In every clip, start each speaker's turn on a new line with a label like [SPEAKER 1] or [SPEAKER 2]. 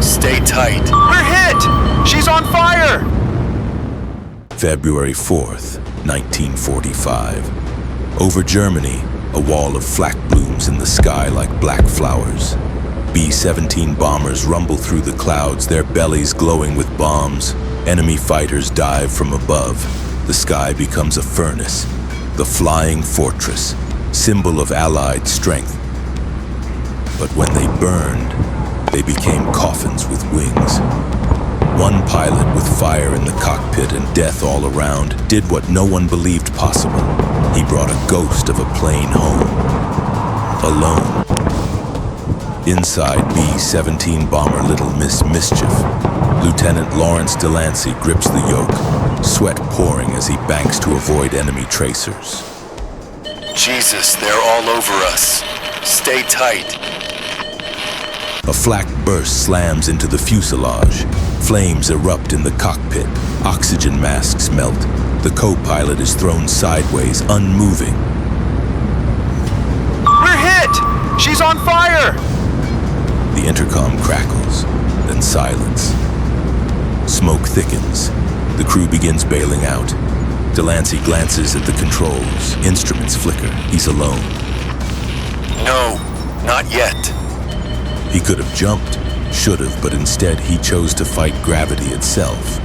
[SPEAKER 1] Stay tight.
[SPEAKER 2] We're hit! She's on fire!
[SPEAKER 3] February 4th, 1945. Over Germany, a wall of flak blooms in the sky like black flowers. B-17 bombers rumble through the clouds, their bellies glowing with bombs. Enemy fighters dive from above. The sky becomes a furnace, the flying fortress, symbol of Allied strength. But when they burned, they became coffins with wings. One pilot with fire in the cockpit and death all around did what no one believed possible. He brought a ghost of a plane home, alone. Inside B-17 bomber Little Miss Mischief, Lieutenant Lawrence DeLancey grips the yoke, sweat pouring as he banks to avoid enemy tracers.
[SPEAKER 1] Jesus, they're all over us. Stay tight.
[SPEAKER 3] A flak burst slams into the fuselage. Flames erupt in the cockpit. Oxygen masks melt. The co-pilot is thrown sideways, unmoving.
[SPEAKER 2] We're hit! She's on fire!
[SPEAKER 3] The intercom crackles, then silence. Smoke thickens. The crew begins bailing out. DeLancey glances at the controls. Instruments flicker. He's alone.
[SPEAKER 1] No, not yet.
[SPEAKER 3] He could have jumped, should have, but instead he chose to fight gravity itself.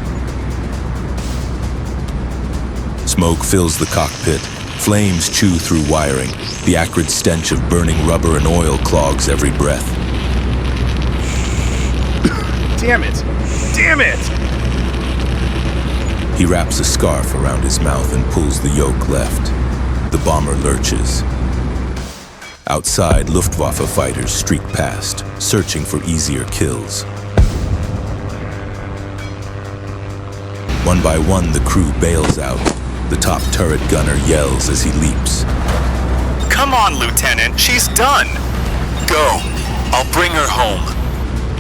[SPEAKER 3] Smoke fills the cockpit. Flames chew through wiring. The acrid stench of burning rubber and oil clogs every breath.
[SPEAKER 2] Damn it! Damn it!
[SPEAKER 3] He wraps a scarf around his mouth and pulls the yoke left. The bomber lurches. Outside, Luftwaffe fighters streak past, searching for easier kills. One by one, the crew bails out. The top turret gunner yells as he leaps.
[SPEAKER 1] Come on, Lieutenant, she's done. Go. I'll bring her home.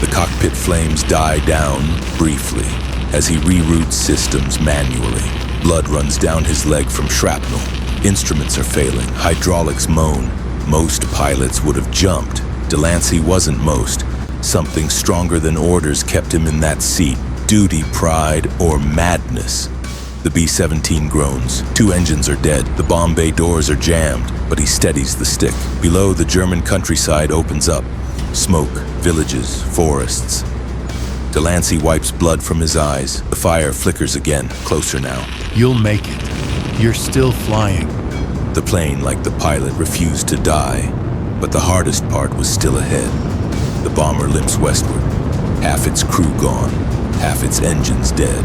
[SPEAKER 3] The cockpit flames die down briefly as he reroutes systems manually. Blood runs down his leg from shrapnel. Instruments are failing. Hydraulics moan. Most pilots would have jumped. DeLancey wasn't most. Something stronger than orders kept him in that seat. Duty, pride, or madness. The B-17 groans. 2 engines are dead. The bomb bay doors are jammed, but he steadies the stick. Below, the German countryside opens up. Smoke, villages, forests. DeLancey wipes blood from his eyes. The fire flickers again, closer now.
[SPEAKER 4] You'll make it. You're still flying.
[SPEAKER 3] The plane, like the pilot, refused to die, but the hardest part was still ahead. The bomber limps westward, half its crew gone, half its engines dead.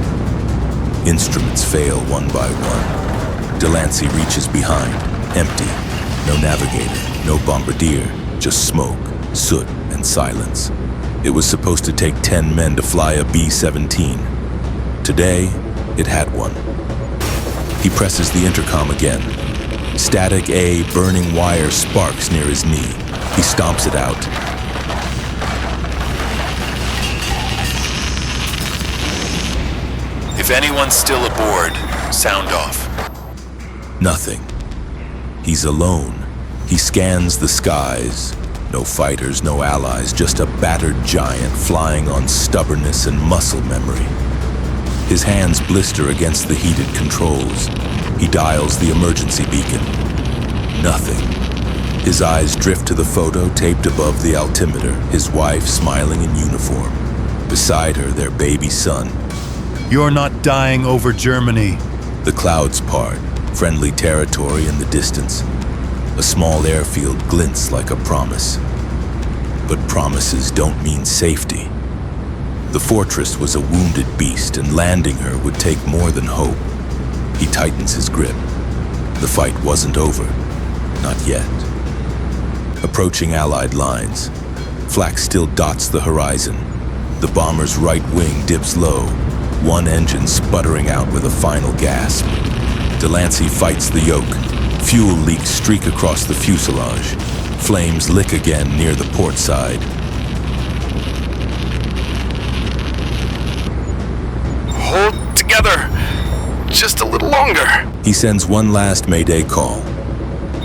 [SPEAKER 3] Instruments fail one by one. DeLancey reaches behind, empty. No navigator, no bombardier, just smoke, soot, and silence. It was supposed to take 10 men to fly a B-17. Today, it had one. He presses the intercom again. Static A burning wire sparks near his knee. He stomps it out.
[SPEAKER 1] If anyone's still aboard, sound off.
[SPEAKER 3] Nothing. He's alone. He scans the skies. No fighters, no allies, just a battered giant flying on stubbornness and muscle memory. His hands blister against the heated controls. He dials the emergency beacon. Nothing. His eyes drift to the photo taped above the altimeter, his wife smiling in uniform. Beside her, their baby son.
[SPEAKER 4] You're not dying over Germany.
[SPEAKER 3] The clouds part, friendly territory in the distance. A small airfield glints like a promise. But promises don't mean safety. The fortress was a wounded beast, and landing her would take more than hope. He tightens his grip. The fight wasn't over. Not yet. Approaching Allied lines. Flak still dots the horizon. The bomber's right wing dips low, one engine sputtering out with a final gasp. DeLancey fights the yoke. Fuel leaks streak across the fuselage. Flames lick again near the port side.
[SPEAKER 1] Hold together. Just a little longer.
[SPEAKER 3] He sends one last Mayday call.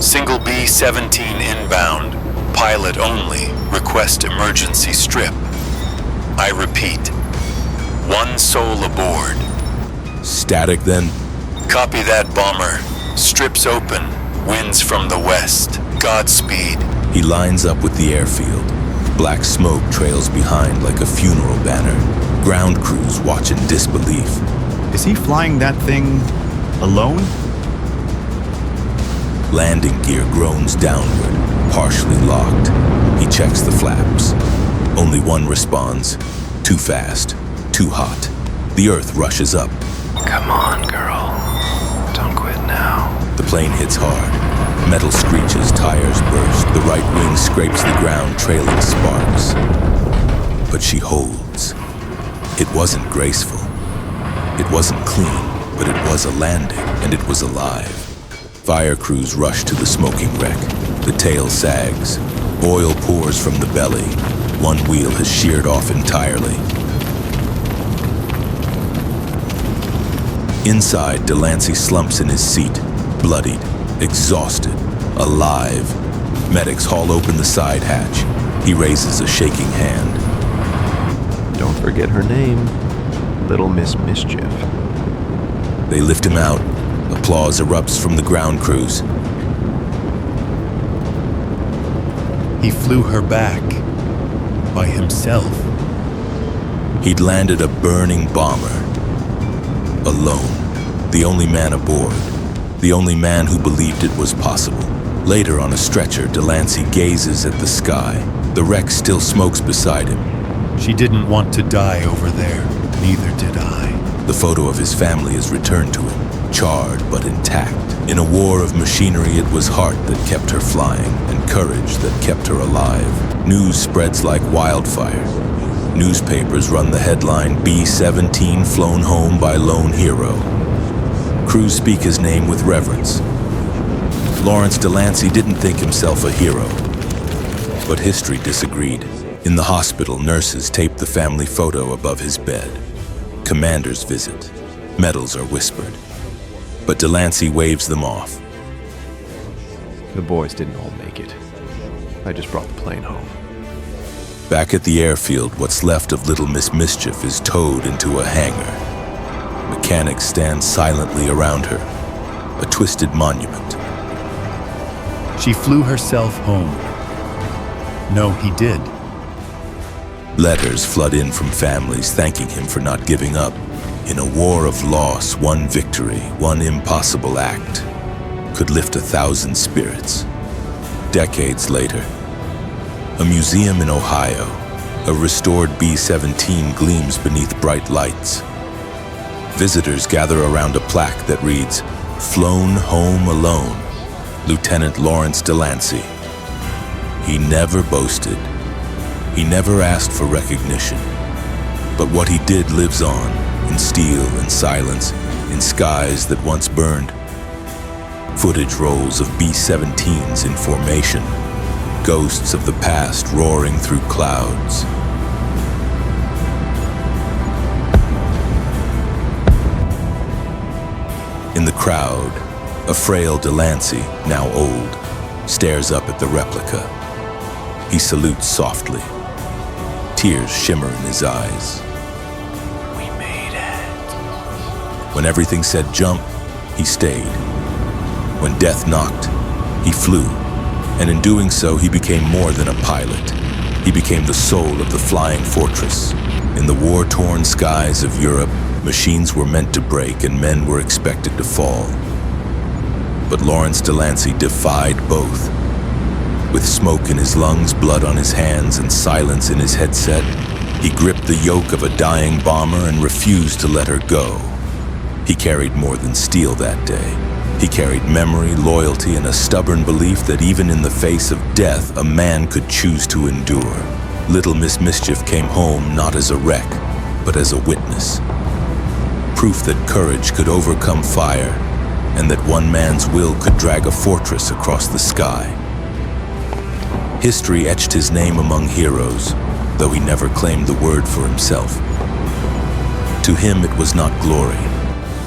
[SPEAKER 1] Single B-17 inbound. Pilot only. Request emergency strip. I repeat, one soul aboard.
[SPEAKER 3] Static then?
[SPEAKER 1] Copy that, bomber. Strips open, winds from the west. Godspeed.
[SPEAKER 3] He lines up with the airfield. Black smoke trails behind like a funeral banner. Ground crews watch in disbelief.
[SPEAKER 2] Is he flying that thing alone?
[SPEAKER 3] Landing gear groans downward, partially locked. He checks the flaps. Only one responds. Too fast. Too hot. The Earth rushes up.
[SPEAKER 5] Come on, girl. Don't quit now.
[SPEAKER 3] The plane hits hard. Metal screeches, tires burst. The right wing scrapes the ground, trailing sparks. But she holds. It wasn't graceful. It wasn't clean, but it was a landing, and it was alive. Fire crews rush to the smoking wreck. The tail sags. Oil pours from the belly. One wheel has sheared off entirely. Inside, DeLancey slumps in his seat, bloodied, exhausted, alive. Medics haul open the side hatch. He raises a shaking hand.
[SPEAKER 5] Don't forget her name. Little Miss Mischief.
[SPEAKER 3] They lift him out. Applause erupts from the ground crews.
[SPEAKER 4] He flew her back by himself.
[SPEAKER 3] He'd landed a burning bomber. Alone. The only man aboard. The only man who believed it was possible. Later on a stretcher, DeLancey gazes at the sky. The wreck still smokes beside him.
[SPEAKER 4] She didn't want to die over there. Neither did I.
[SPEAKER 3] The photo of his family is returned to him, charred but intact. In a war of machinery, it was heart that kept her flying, and courage that kept her alive. News spreads like wildfire. Newspapers run the headline, B-17 flown home by lone hero. Crews speak his name with reverence. Lawrence DeLancey didn't think himself a hero, but history disagreed. In the hospital, nurses taped the family photo above his bed. Commanders visit. Medals are whispered. But DeLancey waves them off.
[SPEAKER 5] The boys didn't all make it. I just brought the plane home.
[SPEAKER 3] Back at the airfield, what's left of Little Miss Mischief is towed into a hangar. Mechanics stand silently around her, a twisted monument.
[SPEAKER 4] She flew herself home. No, he did.
[SPEAKER 3] Letters flood in from families thanking him for not giving up. In a war of loss, one victory, one impossible act could lift 1,000 spirits. Decades later, a museum in Ohio, a restored B-17 gleams beneath bright lights. Visitors gather around a plaque that reads, "Flown home alone, Lieutenant Lawrence DeLancey." He never boasted. He never asked for recognition. But what he did lives on, in steel and silence, in skies that once burned. Footage rolls of B-17s in formation, ghosts of the past roaring through clouds. In the crowd, a frail DeLancey, now old, stares up at the replica. He salutes softly. Tears shimmer in his eyes.
[SPEAKER 5] We made it.
[SPEAKER 3] When everything said jump, he stayed. When death knocked, he flew. And in doing so, he became more than a pilot. He became the soul of the flying fortress. In the war-torn skies of Europe, machines were meant to break and men were expected to fall. But Lawrence DeLancey defied both. With smoke in his lungs, blood on his hands, and silence in his headset, he gripped the yoke of a dying bomber and refused to let her go. He carried more than steel that day. He carried memory, loyalty, and a stubborn belief that even in the face of death, a man could choose to endure. Little Miss Mischief came home not as a wreck, but as a witness. Proof that courage could overcome fire, and that one man's will could drag a fortress across the sky. History etched his name among heroes, though he never claimed the word for himself. To him, it was not glory.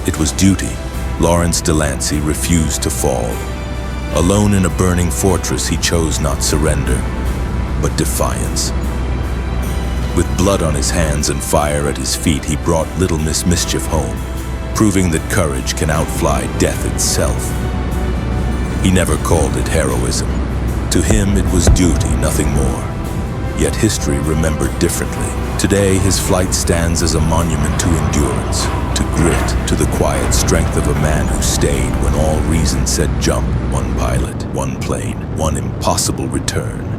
[SPEAKER 3] It was duty. Lawrence DeLancey refused to fall. Alone in a burning fortress, he chose not surrender, but defiance. With blood on his hands and fire at his feet, he brought Little Miss Mischief home, proving that courage can outfly death itself. He never called it heroism. To him, it was duty, nothing more. Yet history remembered differently. Today, his flight stands as a monument to endurance, to grit, to the quiet strength of a man who stayed when all reason said jump. One pilot, one plane, one impossible return.